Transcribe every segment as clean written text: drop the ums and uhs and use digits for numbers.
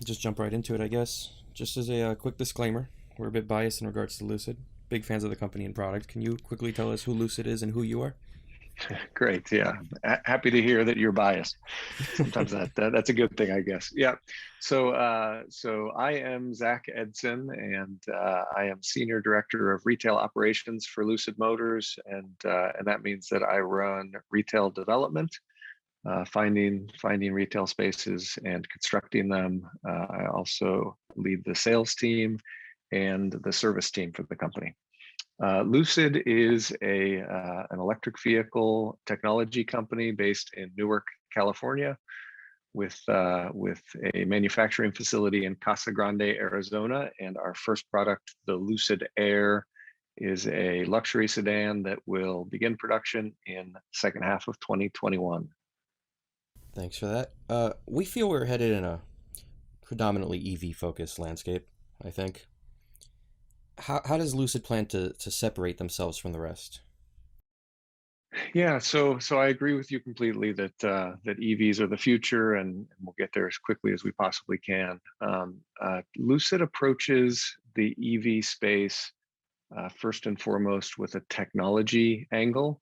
just jump right into it, I guess. Just as a quick disclaimer, we're a bit biased in regards to Lucid. Big fans of the company and product. Can you quickly tell us who Lucid is and who you are? Great. Yeah. Happy to hear that you're biased. Sometimes that's a good thing, I guess. Yeah. So I am Zak Edson, and I am Senior Director of Retail Operations for Lucid Motors, and that means that I run retail development, finding retail spaces and constructing them. I also lead the sales team and the service team for the company. Lucid is an electric vehicle technology company based in Newark, California, with a manufacturing facility in Casa Grande, Arizona, and our first product, the Lucid Air, is a luxury sedan that will begin production in the second half of 2021. Thanks for that. We feel we're headed in a predominantly EV focused landscape, I think. How does Lucid plan to separate themselves from the rest? Yeah, so I agree with you completely that EVs are the future, and we'll get there as quickly as we possibly can. Lucid approaches the EV space first and foremost with a technology angle.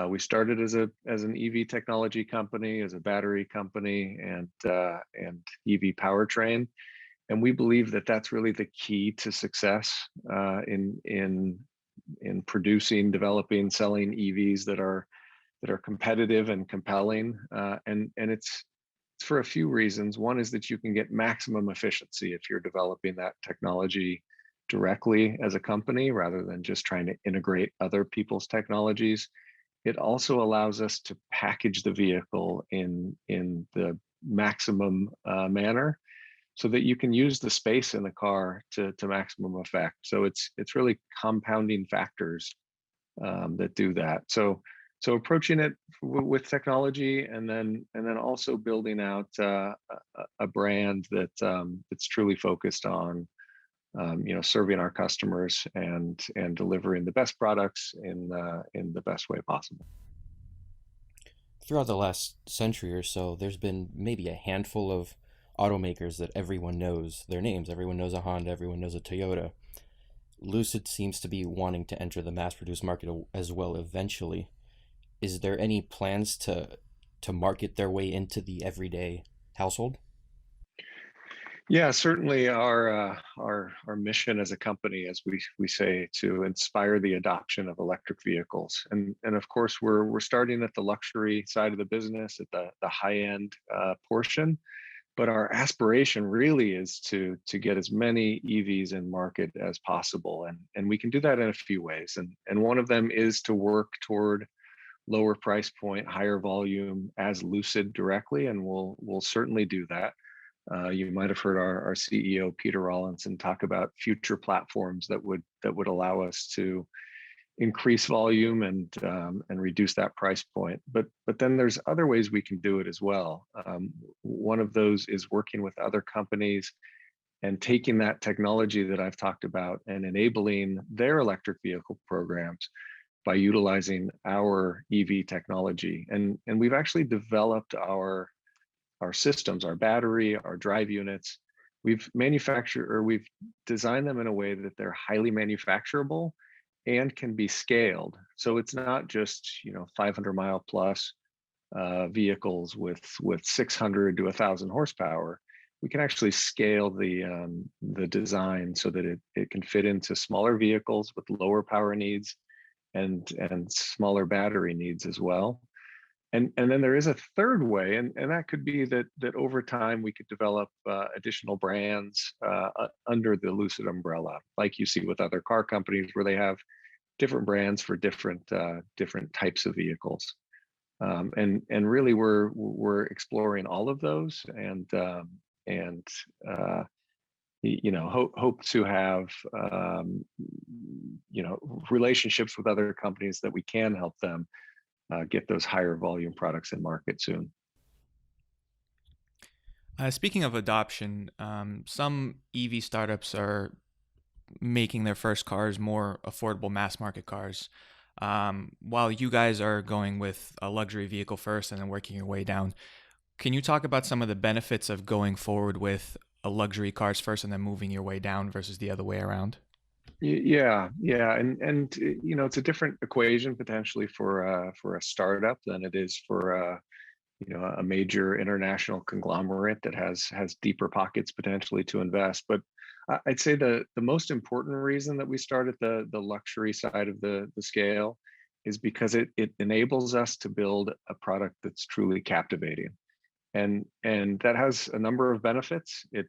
We started as an EV technology company, as a battery company, and EV powertrain, and we believe that that's really the key to success in producing, developing, selling EVs that are competitive and compelling. And it's for a few reasons. One is that you can get maximum efficiency if you're developing that technology directly as a company rather than just trying to integrate other people's technologies. It also allows us to package the vehicle in the maximum manner so that you can use the space in the car to maximum effect. So it's really compounding factors that do that. So approaching it with technology, and then also building out a brand that's truly focused on serving our customers and delivering the best products in the best way possible. Throughout the last century or so, there's been maybe a handful of automakers that everyone knows their names. Everyone knows a Honda, everyone knows a Toyota. Lucid seems to be wanting to enter the mass produced market as well eventually. Is there any plans to market their way into the everyday household? Yeah, certainly our mission as a company, as we say, to inspire the adoption of electric vehicles, and of course we're starting at the luxury side of the business, at the high end portion, but our aspiration really is to get as many EVs in market as possible, and we can do that in a few ways, and one of them is to work toward lower price point, higher volume as Lucid directly, and we'll certainly do that. You might have heard our CEO Peter Rawlinson talk about future platforms that would allow us to increase volume and reduce that price point. But then there's other ways we can do it as well. One of those is working with other companies and taking that technology that I've talked about and enabling their electric vehicle programs by utilizing our EV technology. And we've actually developed our systems, our battery, our drive units. We've designed them in a way that they're highly manufacturable and can be scaled. So it's not just 500-mile plus vehicles with 600 to 1,000 horsepower. We can actually scale the design so that it can fit into smaller vehicles with lower power needs and smaller battery needs as well. And then there is a third way, and that could be that over time we could develop additional brands under the Lucid umbrella, like you see with other car companies where they have different brands for different types of vehicles. And really we're exploring all of those, and hope to have relationships with other companies that we can help them get those higher volume products in market soon. Speaking of adoption, some EV startups are making their first cars more affordable mass market cars. While you guys are going with a luxury vehicle first and then working your way down, can you talk about some of the benefits of going forward with a luxury cars first and then moving your way down versus the other way around? Yeah, yeah, and it's a different equation potentially for a startup than it is for a major international conglomerate that has deeper pockets potentially to invest. But I'd say the most important reason that we start at the luxury side of the scale is because it enables us to build a product that's truly captivating. And that has a number of benefits. It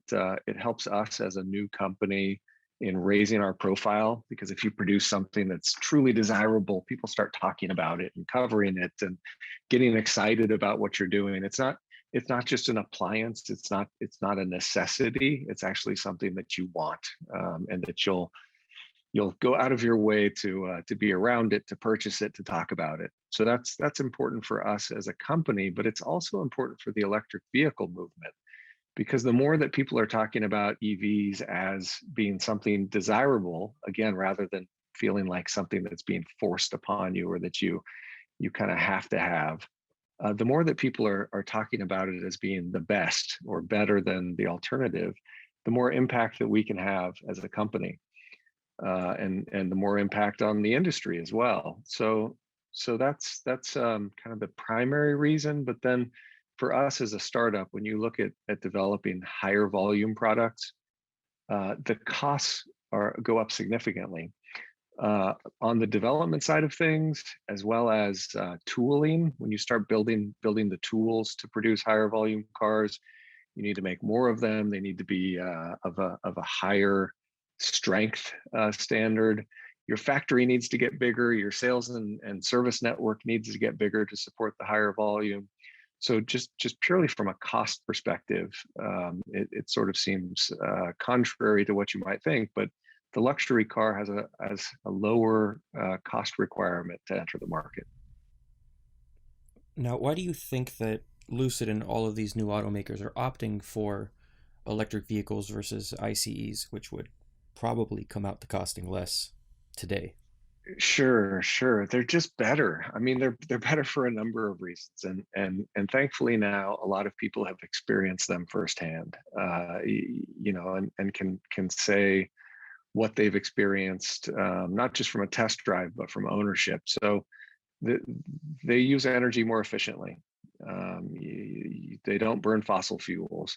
helps us as a new company in raising our profile, because if you produce something that's truly desirable, people start talking about it and covering it and getting excited about what you're doing. It's not just an appliance. It's not a necessity. It's actually something that you want, and that you'll go out of your way to be around it, to purchase it, to talk about it. So that's important for us as a company, but it's also important for the electric vehicle movement, because the more that people are talking about EVs as being something desirable, again, rather than feeling like something that's being forced upon you or that you kind of have to have, the more that people are talking about it as being the best or better than the alternative, the more impact that we can have as a company, and the more impact on the industry as well. So that's kind of the primary reason. But then for us as a startup, when you look at developing higher volume products, the costs are go up significantly. On the development side of things, as well as tooling, when you start building the tools to produce higher volume cars, you need to make more of them. They need to be of a higher strength standard. Your factory needs to get bigger. Your sales and service network needs to get bigger to support the higher volume. So just purely from a cost perspective, it sort of seems contrary to what you might think, but the luxury car has a lower cost requirement to enter the market. Now, why do you think that Lucid and all of these new automakers are opting for electric vehicles versus ICEs, which would probably come out to costing less today? Sure, sure. They're just better. I mean, they're better for a number of reasons, and thankfully now a lot of people have experienced them firsthand. And can say what they've experienced, not just from a test drive, but from ownership. So the, they use energy more efficiently. They don't burn fossil fuels.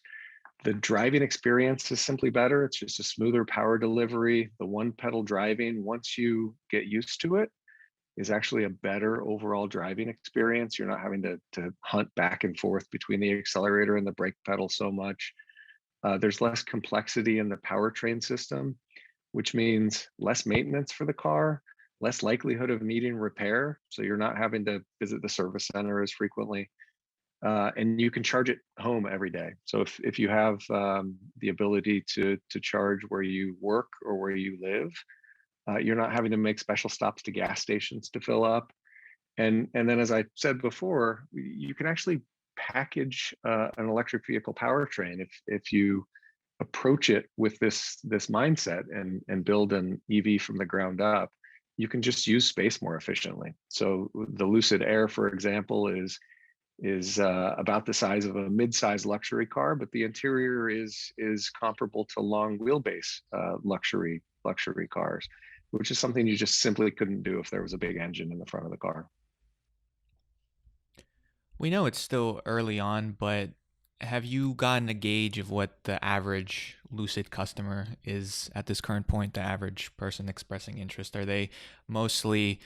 The driving experience is simply better. It's just a smoother power delivery. The one pedal driving, once you get used to it, is actually a better overall driving experience. You're not having to hunt back and forth between the accelerator and the brake pedal so much. There's less complexity in the powertrain system, which means less maintenance for the car, less likelihood of needing repair. So you're not having to visit the service center as frequently. And you can charge it home every day. So if you have the ability to charge where you work or where you live, you're not having to make special stops to gas stations to fill up. And then, as I said before, you can actually package an electric vehicle powertrain if you approach it with this mindset and build an EV from the ground up. You can just use space more efficiently. So the Lucid Air, for example, is about the size of a mid-size luxury car, but the interior is comparable to long wheelbase luxury cars, which is something you just simply couldn't do if there was a big engine in the front of the car. We know it's still early on, but have you gotten a gauge of what the average Lucid customer is at this current point, the average person expressing interest? Are they mostly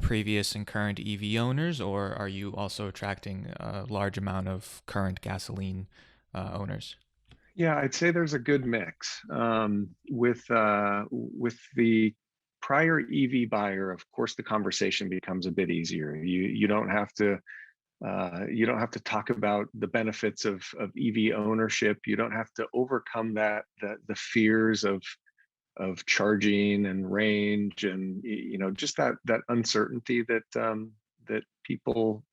previous and current EV owners, or are you also attracting a large amount of current gasoline owners? Yeah, I'd say there's a good mix. With the prior EV buyer, of course, the conversation becomes a bit easier. You don't have to talk about the benefits of EV ownership. You don't have to overcome the fears of charging and range, and just that uncertainty that people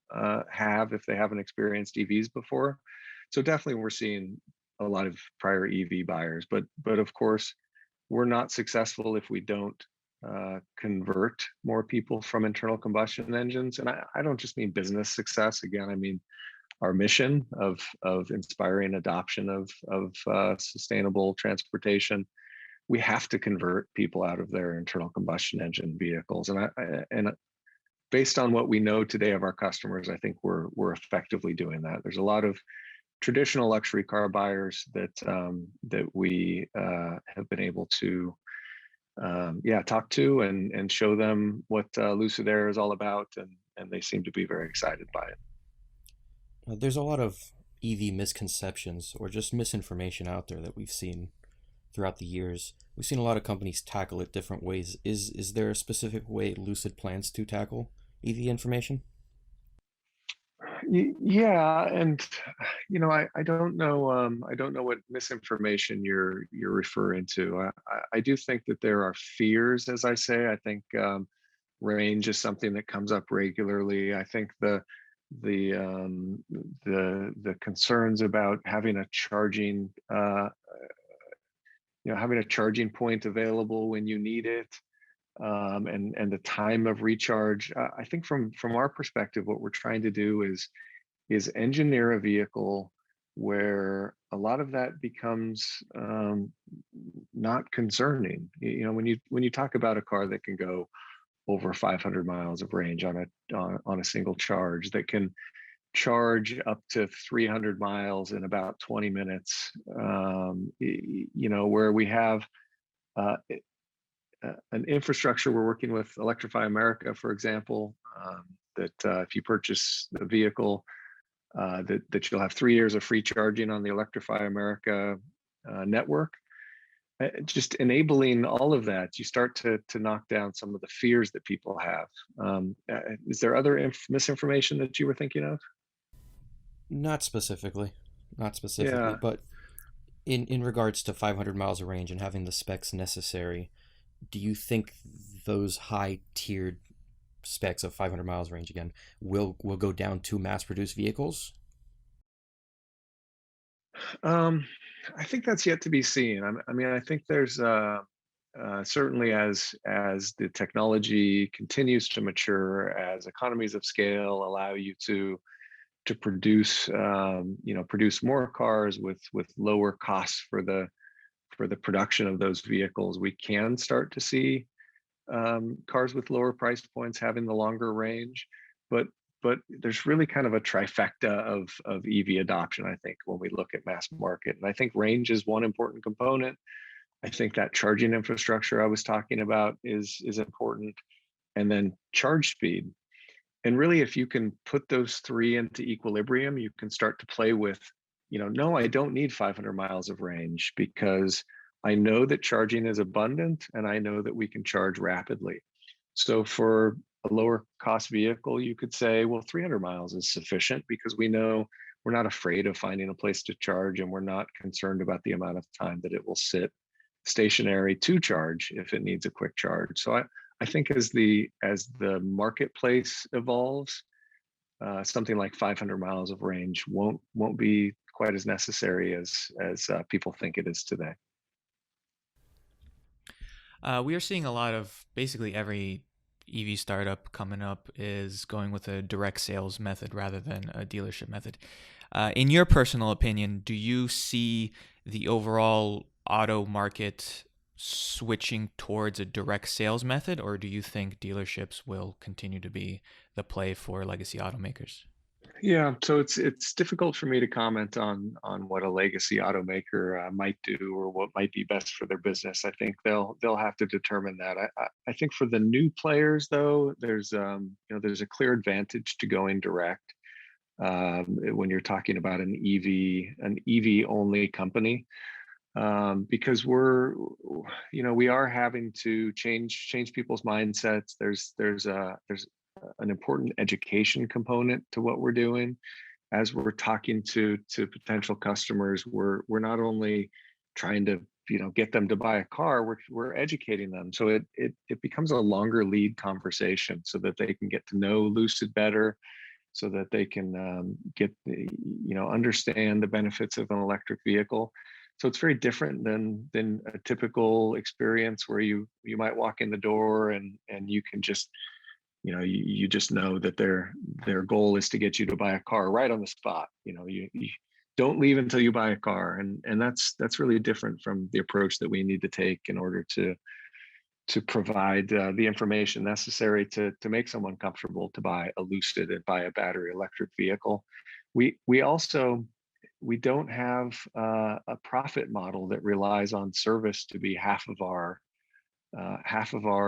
have if they haven't experienced EVs before. So definitely we're seeing a lot of prior EV buyers, but of course we're not successful if we don't convert more people from internal combustion engines. And I don't just mean business success. Again, I mean our mission of inspiring adoption of sustainable transportation, we have to convert people out of their internal combustion engine vehicles. And based on what we know today of our customers, I think we're effectively doing that. There's a lot of traditional luxury car buyers that we have been able to talk to and show them what Lucid Air is all about, and they seem to be very excited by it. There's a lot of EV misconceptions or just misinformation out there that we've seen throughout the years. We've seen a lot of companies tackle it different ways. Is there a specific way Lucid plans to tackle EV information? Yeah, and I don't know, I don't know what misinformation you're referring to. I do think that there are fears, as I say. I think range is something that comes up regularly. I think the the concerns about having a charging having a charging point available when you need it, and the time of recharge. I think from our perspective, what we're trying to do is engineer a vehicle where a lot of that becomes not concerning. When you talk about a car that can go over 500 miles of range on a single charge, that can charge up to 300 miles in about 20 minutes, where we have uh, an infrastructure. We're working with Electrify America, for example, that if you purchase the vehicle, that you'll have 3 years of free charging on the Electrify America network. Just enabling all of that, you start to knock down some of the fears that people have. Is there other misinformation that you were thinking of? Not specifically, not specifically, Yeah. but in regards to 500 miles of range and having the specs necessary, do you think those high tiered specs of 500 miles range again will go down to mass produced vehicles? Um, I think that's yet to be seen. I mean, I think there's certainly as the technology continues to mature, as economies of scale allow you to produce produce more cars with lower costs for the production of those vehicles, we can start to see cars with lower price points having the longer range. But there's really kind of a trifecta of EV adoption, I think, when we look at mass market. And I think range is one important component. I think that charging infrastructure I was talking about is important, and then charge speed. And really, if you can put those three into equilibrium, you can start to play with, no, I don't need 500 miles of range because I know that charging is abundant and I know that we can charge rapidly. So for a lower cost vehicle, you could say, well, 300 miles is sufficient because we know we're not afraid of finding a place to charge, and we're not concerned about the amount of time that it will sit stationary to charge if it needs a quick charge. So I think as the marketplace evolves, something like 500 miles of range won't be quite as necessary as people think it is today. We are seeing a lot of basically every EV startup coming up is going with a direct sales method rather than a dealership method. In your personal opinion, do you see the overall auto market switching towards a direct sales method, or do you think dealerships will continue to be the play for legacy automakers? Yeah, so it's difficult for me to comment on what a legacy automaker might do or what might be best for their business. I think they'll have to determine that. I think for the new players, though, there's a clear advantage to going direct when you're talking about an EV only company, because we are having to change people's mindsets. There's an important education component to what we're doing. As we're talking to potential customers, we're not only trying to get them to buy a car, we're educating them. So it becomes a longer lead conversation so that they can get to know Lucid better, so that they can understand the benefits of an electric vehicle. So it's very different than a typical experience where you might walk in the door and you can just you just know that their goal is to get you to buy a car right on the spot. You don't leave until you buy a car, and that's really different from the approach that we need to take in order to provide the information necessary to make someone comfortable to buy a Lucid and buy a battery electric vehicle. We also we don't have a profit model that relies on service to be half of our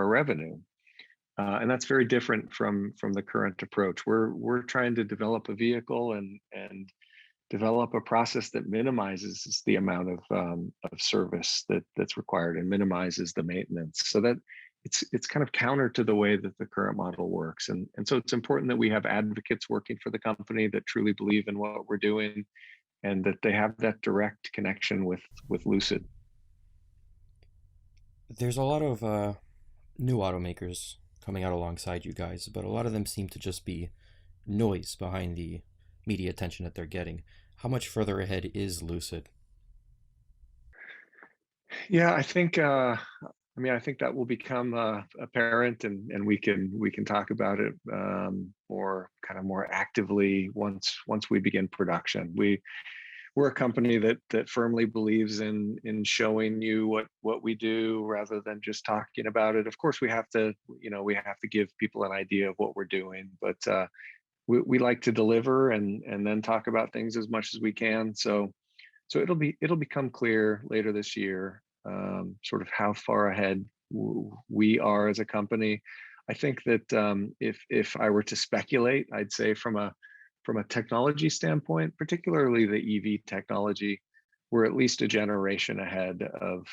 revenue. And that's very different from the current approach. We're trying to develop a vehicle and develop a process that minimizes the amount of service that's required and minimizes the maintenance, so that it's kind of counter to the way that the current model works. And so it's important that we have advocates working for the company that truly believe in what we're doing, and that they have that direct connection with Lucid. There's a lot of new automakers coming out alongside you guys, but a lot of them seem to just be noise behind the media attention that they're getting. How much further ahead is Lucid? Yeah, I think that will become apparent, and we can talk about it more actively once we begin production. We're a company that firmly believes in showing you what we do rather than just talking about it. Of course, we have to give people an idea of what we're doing, but we like to deliver and then talk about things as much as we can. So it'll become clear later this year, sort of how far ahead we are as a company. I think that if I were to speculate, I'd say from a technology standpoint, particularly the EV technology, we're at least a generation ahead of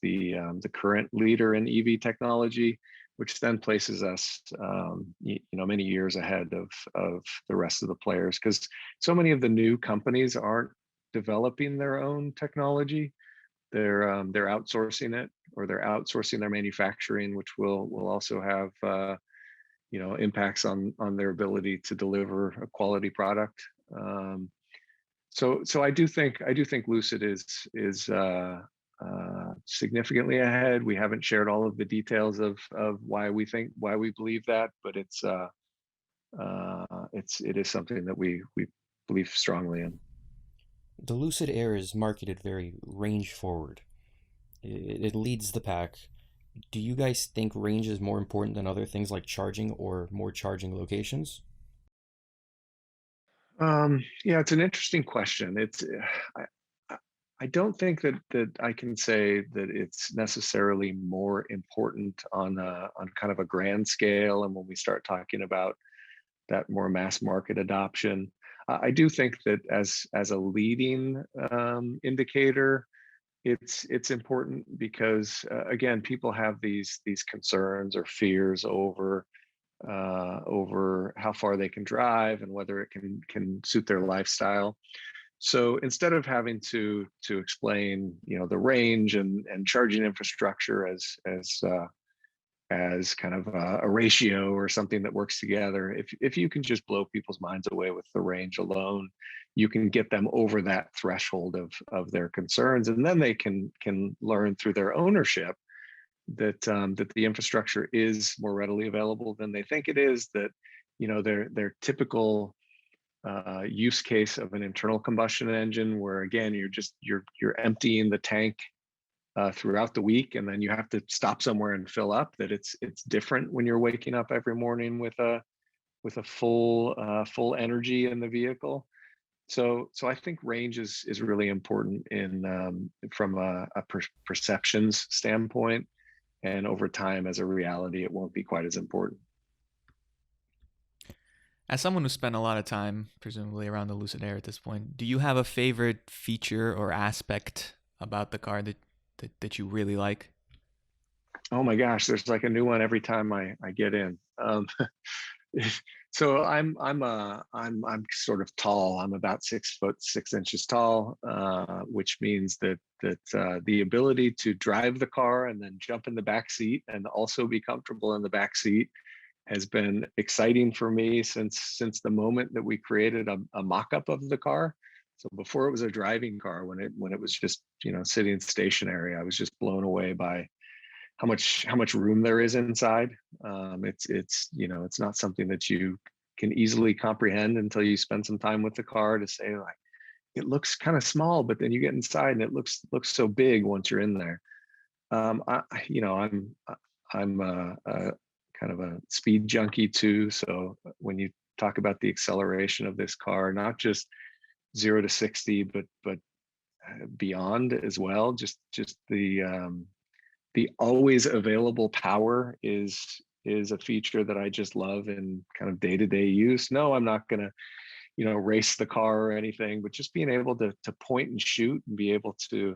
the current leader in EV technology, which then places us many years ahead of the rest of the players, because so many of the new companies aren't developing their own technology. They're outsourcing it, or they're outsourcing their manufacturing, which will also have impacts on their ability to deliver a quality product. So I do think Lucid is significantly ahead. We haven't shared all of the details of why we believe that, but it is something that we believe strongly in. The Lucid Air is marketed very range forward. It leads the pack. Do you guys think range is more important than other things like charging or more charging locations? Yeah, it's an interesting question. I, I I don't think that I can say that it's necessarily more important on kind of a grand scale. And when we start talking about that more mass market adoption, I do think that as a leading indicator, it's important because again, people have these concerns or fears over how far they can drive and whether it can suit their lifestyle. So instead of having to explain, the range and charging infrastructure as kind of a ratio or something that works together, if you can just blow people's minds away with the range alone, you can get them over that threshold of their concerns, and then they can learn through their ownership that the infrastructure is more readily available than they think it is. That their typical use case of an internal combustion engine, where again you're emptying the tank throughout the week, and then you have to stop somewhere and fill up. That it's different when you're waking up every morning with a full energy in the vehicle. So I think range is really important in from a perceptions standpoint, and over time as a reality, it won't be quite as important. As someone who spent a lot of time, presumably, around the Lucid Air at this point, do you have a favorite feature or aspect about the car that you really like? Oh my gosh, there's like a new one every time I get in. So I'm sort of tall. I'm about 6 foot 6 inches tall, which means that the ability to drive the car and then jump in the back seat and also be comfortable in the back seat has been exciting for me since the moment that we created a mock-up of the car. So before it was a driving car, when it was just sitting stationary, I was just blown away how much room there is inside. It's it's not something that you can easily comprehend until you spend some time with the car to say like it looks kind of small, but then you get inside and it looks so big once you're in there. I'm a kind of a speed junkie too. So when you talk about the acceleration of this car, not just 0 to 60, but beyond as well, just the always available power is a feature that I just love in kind of day-to-day use. No, I'm not gonna, race the car or anything, but just being able to point and shoot and be able to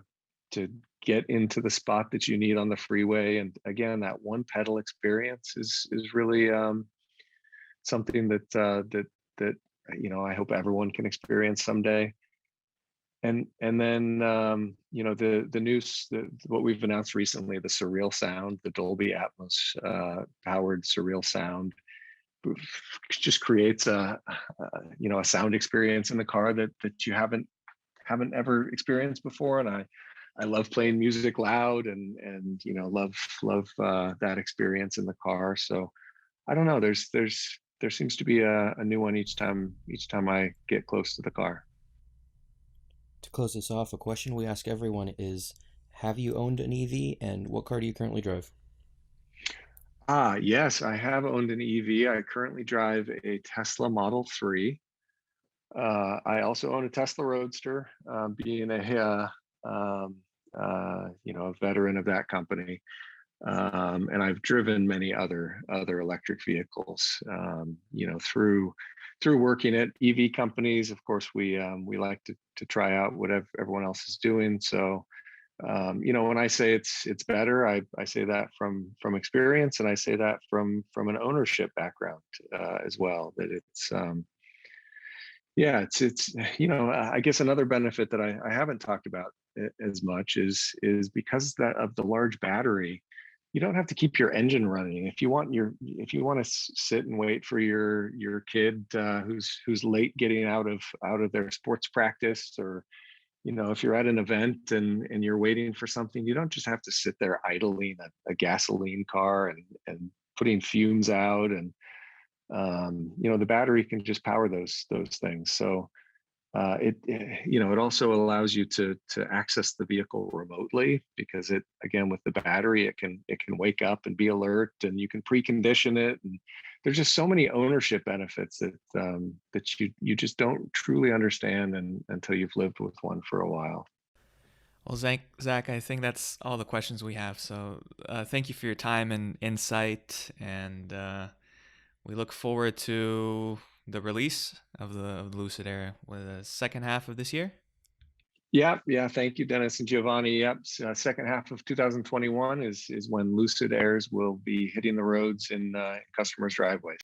get into the spot that you need on the freeway. And again, that one pedal experience is really something that I hope everyone can experience someday. And then the news, what we've announced recently, the surreal sound, the Dolby Atmos powered surreal sound just creates a sound experience in the car that you haven't ever experienced before. And I love playing music loud and love that experience in the car. So I don't know, there seems to be a new one each time I get close to the car. To close this off, a question we ask everyone is, have you owned an EV and what car do you currently drive? Yes, I have owned an EV. I currently drive a Tesla Model 3. I also own a Tesla Roadster, being a veteran of that company. And I've driven many other electric vehicles, through working at EV companies. Of course, we like to try out whatever everyone else is doing. So when I say it's better, I say that from experience, and I say that from an ownership background as well. That it's yeah, it's I guess another benefit that I haven't talked about as much is because that of the large battery. You don't have to keep your engine running if you want to sit and wait for your kid who's late getting out of their sports practice, or if you're at an event and you're waiting for something. You don't just have to sit there idling a gasoline car and putting fumes out. And the battery can just power those things. So it also allows you to access the vehicle remotely, because it, again, with the battery, it can wake up and be alert, and you can precondition it. And there's just so many ownership benefits that you just don't truly understand until you've lived with one for a while. Well, Zach, I think that's all the questions we have. So thank you for your time and insight, and we look forward to the release of the Lucid Air with the second half of this year. Yeah, yeah. Thank you, Dennis and Giovanni. Yep. Second half of 2021 is when Lucid Airs will be hitting the roads in customers' driveways.